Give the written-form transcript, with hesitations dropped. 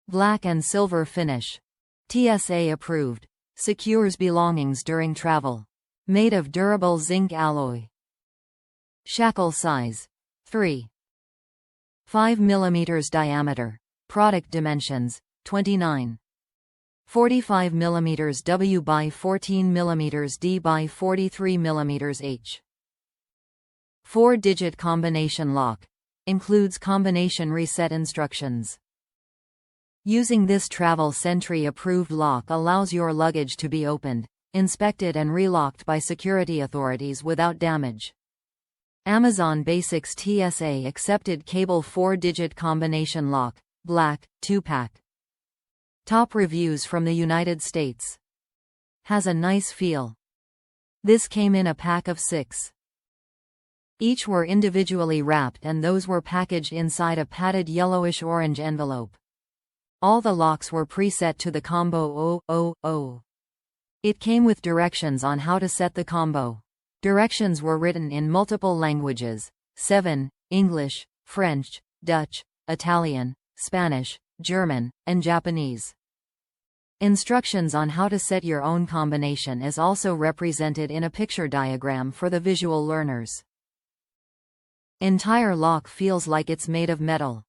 Black and silver finish. TSA approved. Secures belongings during travel. Made of durable zinc alloy. Shackle size. 3.5 mm diameter. Product dimensions, 29. 45 mm W by 14 mm D by 43 mm H. 4-digit combination lock. Includes combination reset instructions. Using this Travel Sentry approved lock allows your luggage to be opened, inspected and relocked by security authorities without damage. Amazon Basics TSA accepted cable 4-digit combination lock, black, 2-pack. Top reviews from the United States. Has a nice feel. This came in a pack of 6. Each were individually wrapped and those were packaged inside a padded yellowish-orange envelope. All the locks were preset to the combo 000. It came with directions on how to set the combo. Directions were written in multiple languages: 7, English, French, Dutch, Italian, Spanish, German, and Japanese. Instructions on how to set your own combination is also represented in a picture diagram for the visual learners. Entire lock feels like it's made of metal.